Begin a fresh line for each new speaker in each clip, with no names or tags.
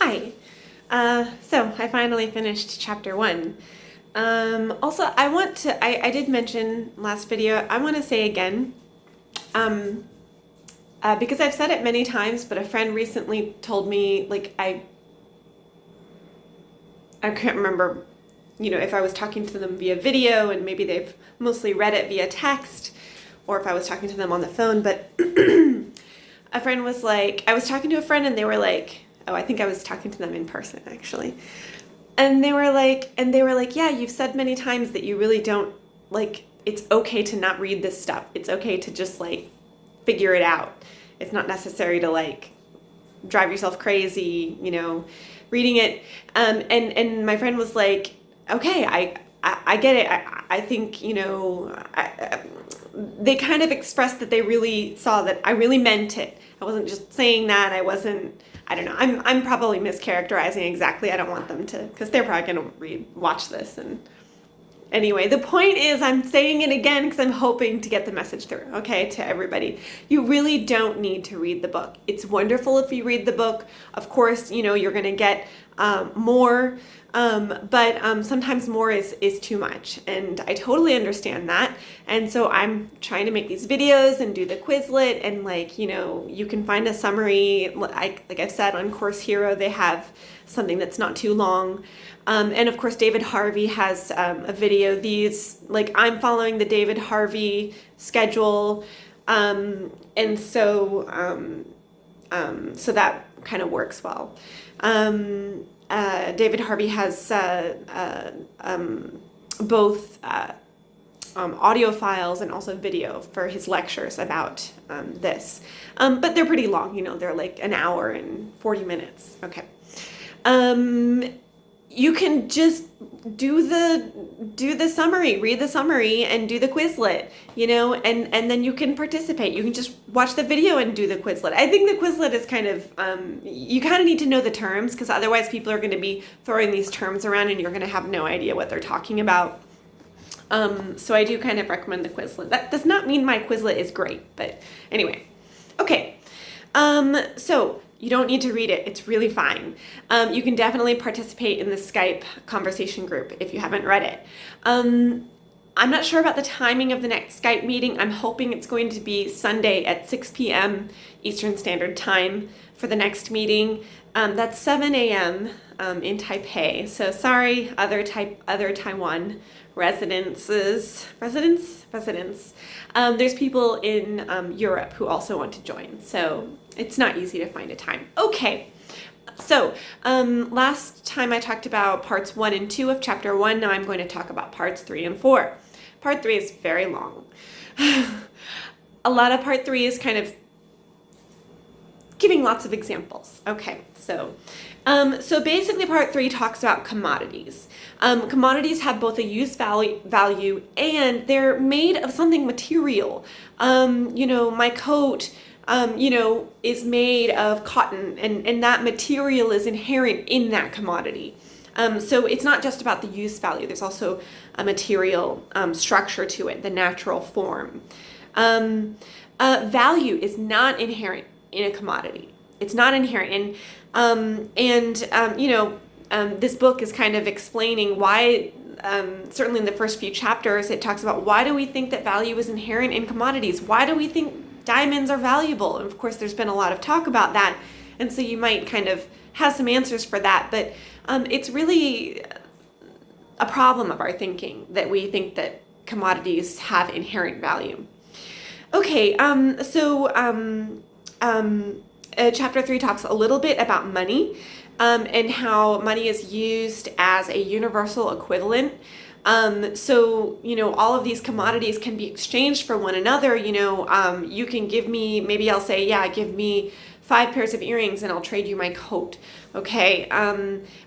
Hi. So I finally finished chapter 1. Also, I did mention last video, I want to say again, um, because I've said it many times, but a friend recently told me, like, I can't remember, if I was talking to them via video and maybe they've mostly read it via text, or if I was talking to them on the phone, but a friend was like, I was talking to a friend and they were like, oh, I think I was talking to them in person actually. And they were like, yeah, you've said many times that you really don't, like, it's okay to not read this stuff. It's okay to just, like, figure it out. It's not necessary to, like, drive yourself crazy, reading it. And my friend was like, okay, I get it. I think, they kind of expressed that they really saw that I really meant it. I wasn't just saying that. I don't know. I'm probably mischaracterizing exactly. I don't want them to, because they're probably going to watch this. And anyway, the point is I'm saying it again because I'm hoping to get the message through, okay, to everybody. You really don't need to read the book. It's wonderful if you read the book. Of course, you're going to get more, but sometimes more is too much, and I totally understand that. And so I'm trying to make these videos and do the Quizlet, and you can find a summary. Like I've said, on Course Hero, they have something that's not too long. And of course, David Harvey has a video. I'm following the David Harvey schedule, and so that kind of works well. David Harvey has both audio files and also video for his lectures about this. But they're pretty long, they're like an hour and 40 minutes. Okay. You can just do the summary, read the summary, and do the Quizlet, and then you can participate. You can just watch the video and do the Quizlet. I think the Quizlet is kind of, you kind of need to know the terms, because otherwise people are going to be throwing these terms around and you're going to have no idea what they're talking about. So I do kind of recommend the Quizlet. That does not mean my Quizlet is great, but anyway. Okay. So you don't need to read it. It's really fine. You can definitely participate in the Skype conversation group if you haven't read it. I'm not sure about the timing of the next Skype meeting. I'm hoping it's going to be Sunday at 6 p.m. Eastern Standard Time for the next meeting. That's 7 a.m. In Taipei. So sorry, other Taiwan residents. There's people in Europe who also want to join, so it's not easy to find a time. Okay, so last time I talked about parts 1 and 2 of chapter 1. Now I'm going to talk about parts 3 and 4. Part 3 is very long. A lot of part 3 is kind of giving lots of examples. Okay, so basically part 3 talks about commodities. Commodities have both a use value and they're made of something material. My coat, is made of cotton, and that material is inherent in that commodity. So it's not just about the use value. There's also a material structure to it, the natural form. Value is not inherent in a commodity. It's not inherent. This book is kind of explaining why, certainly in the first few chapters, it talks about why do we think that value is inherent in commodities? Why do we think diamonds are valuable? And of course, there's been a lot of talk about that. And so you might kind of have some answers for that. But it's really a problem of our thinking that we think that commodities have inherent value. Okay, chapter 3 talks a little bit about money, and how money is used as a universal equivalent. All of these commodities can be exchanged for one another. You can give me, maybe I'll say, yeah, give me 5 pairs of earrings and I'll trade you my coat. Okay.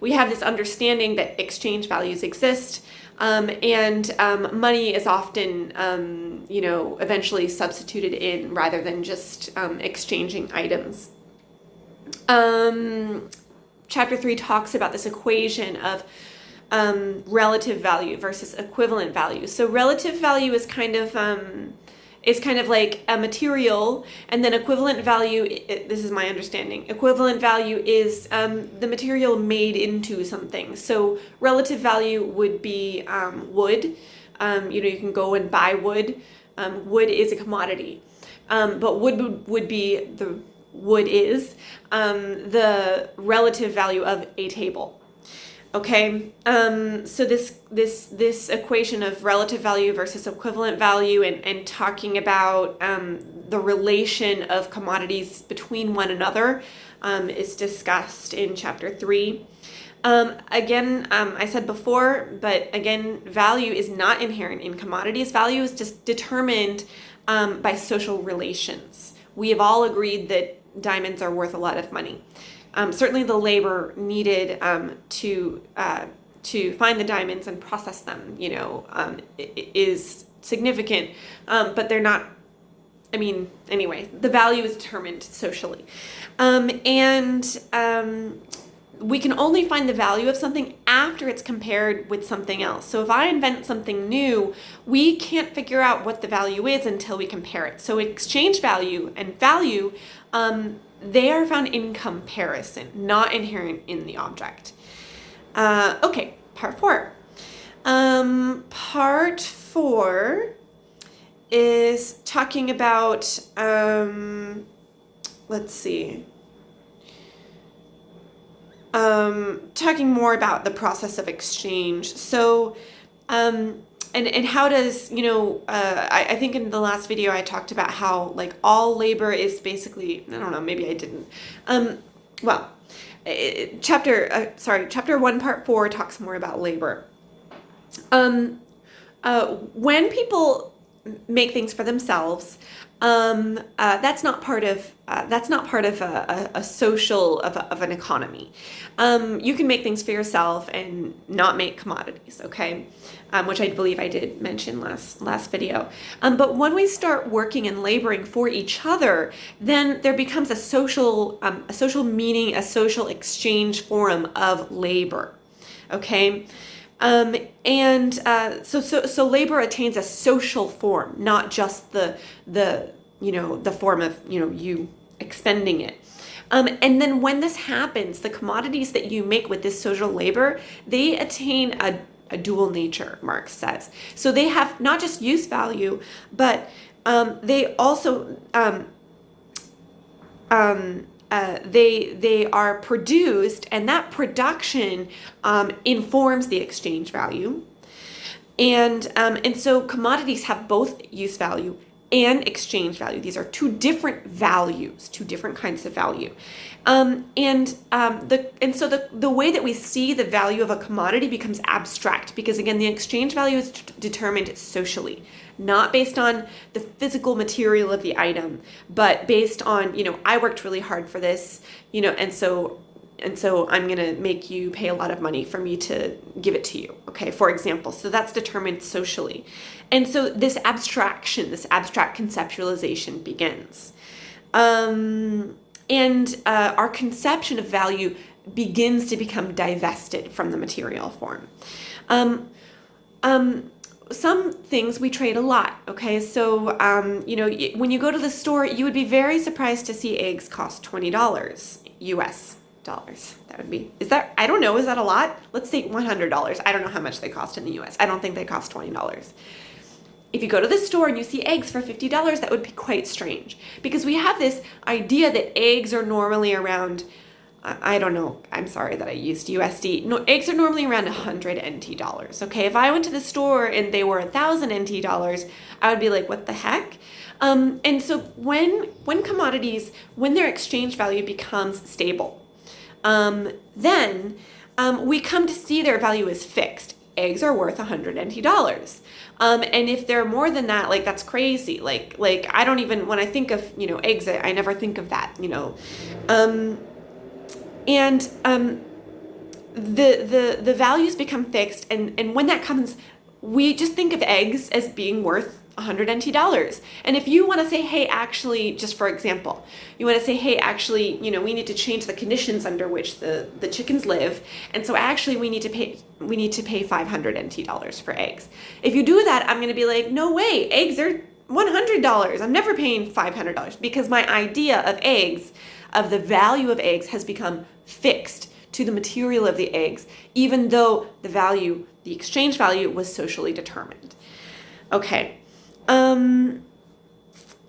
We have this understanding that exchange values exist. And money is often, eventually substituted in rather than just exchanging items. Chapter 3 talks about this equation of relative value versus equivalent value. So relative value is kind of is kind of like a material, and then equivalent value, this is my understanding, equivalent value is the material made into something. So relative value would be wood. You can go and buy wood. Wood is a commodity, but would be the relative value of a table. Okay, so this equation of relative value versus equivalent value, and talking about the relation of commodities between one another is discussed in chapter 3. Again, I said before, but again, value is not inherent in commodities. Value is just determined by social relations. We have all agreed that diamonds are worth a lot of money. Certainly the labor needed to find the diamonds and process them, is significant, but they're not, anyway, the value is determined socially. We can only find the value of something after it's compared with something else. So if I invent something new, we can't figure out what the value is until we compare it. So exchange value and value, they are found in comparison, not inherent in the object. Okay, part 4. Part 4 is talking about, talking more about the process of exchange. So, and how does, I think in the last video I talked about how like all labor is basically, I don't know, maybe I didn't. Chapter 1, part 4 talks more about labor. When people make things for themselves, that's not part of a social of an economy. You can make things for yourself and not make commodities, okay? Which I believe I did mention last video. But when we start working and laboring for each other, then there becomes a social meaning, a social exchange form of labor, okay? So labor attains a social form, not just the form of, you expending it. And then when this happens, the commodities that you make with this social labor, they attain a dual nature, Marx says. So they have not just use value, but they also they are produced, and that production informs the exchange value. And so commodities have both use value and exchange value. These are two different values, two different kinds of value. So the way that we see the value of a commodity becomes abstract, because again, the exchange value is determined socially, not based on the physical material of the item, but based on, I worked really hard for this, and so I'm going to make you pay a lot of money for me to give it to you, okay, for example. So that's determined socially. And so this abstract conceptualization begins. Our conception of value begins to become divested from the material form. Some things we trade a lot, okay? So, when you go to the store, you would be very surprised to see eggs cost $20 US dollars. That would be, I don't know, is that a lot? Let's say $100. I don't know how much they cost in the US. I don't think they cost $20. If you go to the store and you see eggs for $50, that would be quite strange, because we have this idea that eggs are normally around, I don't know, I'm sorry that I used USD. No, eggs are normally around 100 NT dollars, okay? If I went to the store and they were 1,000 NT dollars, I would be like, what the heck? And so when commodities, when their exchange value becomes stable, then we come to see their value as fixed. Eggs are worth 100 NT dollars. And if they're more than that, like, that's crazy. Like I don't even, when I think of, eggs, I never think of that, the values become fixed. And when that comes, we just think of eggs as being worth 100 NT dollars. And if you want to say, hey, actually, just for example, you want to say, hey, actually, we need to change the conditions under which the chickens live. And so actually we need to pay 500 NT dollars for eggs. If you do that, I'm going to be like, no way, eggs are $100. I'm never paying $500 because my idea of eggs, of the value of eggs, has become fixed to the material of the eggs, even though the value, the exchange value, was socially determined. Okay.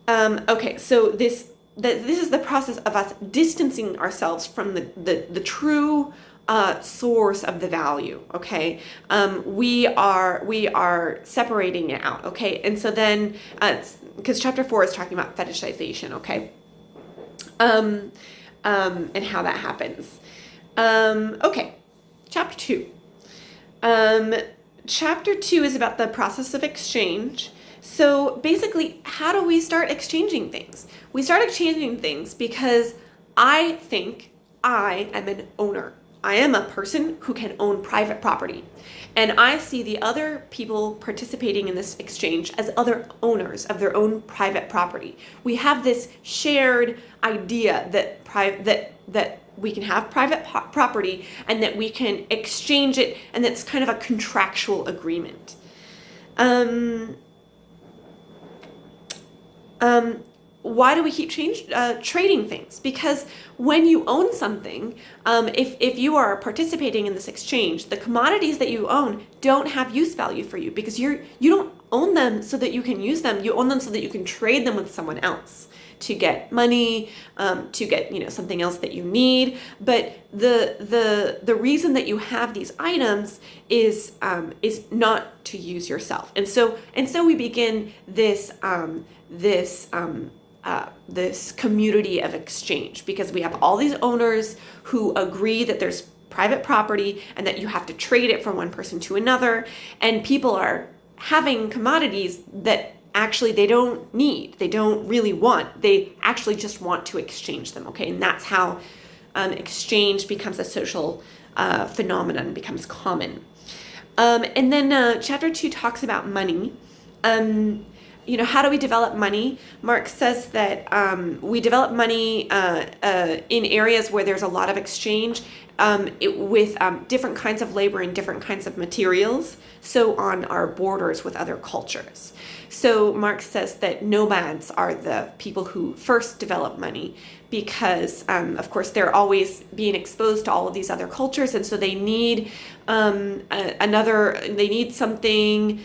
Okay, so this is the process of us distancing ourselves from the true source of the value. Okay, we are separating it out. Okay, and so then because chapter 4 is talking about fetishization. Okay, and how that happens. Okay, chapter 2. Chapter 2 is about the process of exchange. So basically, how do we start exchanging things? We start exchanging things because I think I am an owner. I am a person who can own private property. And I see the other people participating in this exchange as other owners of their own private property. We have this shared idea that that we can have private property and that we can exchange it, and that's kind of a contractual agreement. Why do we keep trading things? Because when you own something, if you are participating in this exchange, the commodities that you own don't have use value for you because you don't own them so that you can use them. You own them so that you can trade them with someone else to get money, to get something else that you need. But the reason that you have these items is not to use yourself. And so we begin this this community of exchange because we have all these owners who agree that there's private property and that you have to trade it from one person to another, and people are having commodities that actually they don't need, they don't really want, they actually just want to exchange them. Okay, and that's how exchange becomes a social phenomenon, becomes common. And then chapter 2 talks about money. How do we develop money? Marx says that we develop money in areas where there's a lot of exchange with different kinds of labor and different kinds of materials, so on our borders with other cultures. So Marx says that nomads are the people who first develop money because, of course, they're always being exposed to all of these other cultures, and so they need they need something,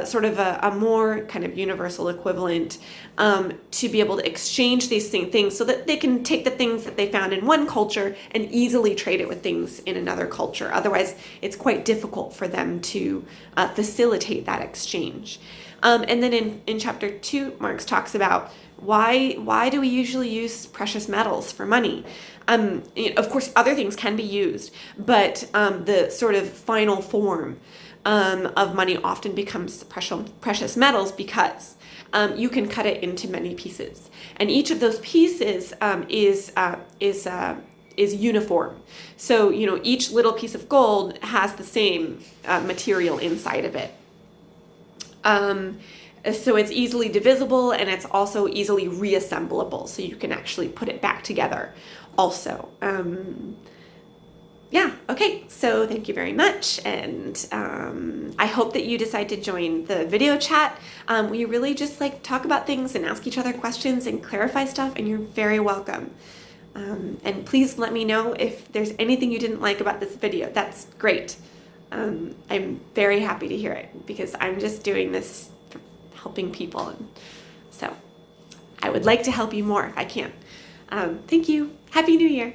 sort of a more kind of universal equivalent to be able to exchange these things so that they can take the things that they found in one culture and easily trade it with things in another culture. Otherwise, it's quite difficult for them to facilitate that exchange. And then in chapter 2, Marx talks about why do we usually use precious metals for money? Of course, other things can be used, but the sort of final form of money often becomes precious metals because you can cut it into many pieces, and each of those pieces is uniform. So each little piece of gold has the same material inside of it. So it's easily divisible, and it's also easily reassemblable, so you can actually put it back together also. Yeah, okay, so thank you very much, and I hope that you decide to join the video chat. We really just talk about things and ask each other questions and clarify stuff, and you're very welcome. And please let me know if there's anything you didn't like about this video. That's great. I'm very happy to hear it because I'm just doing this for helping people, and so I would like to help you more if I can. Thank you. Happy New Year.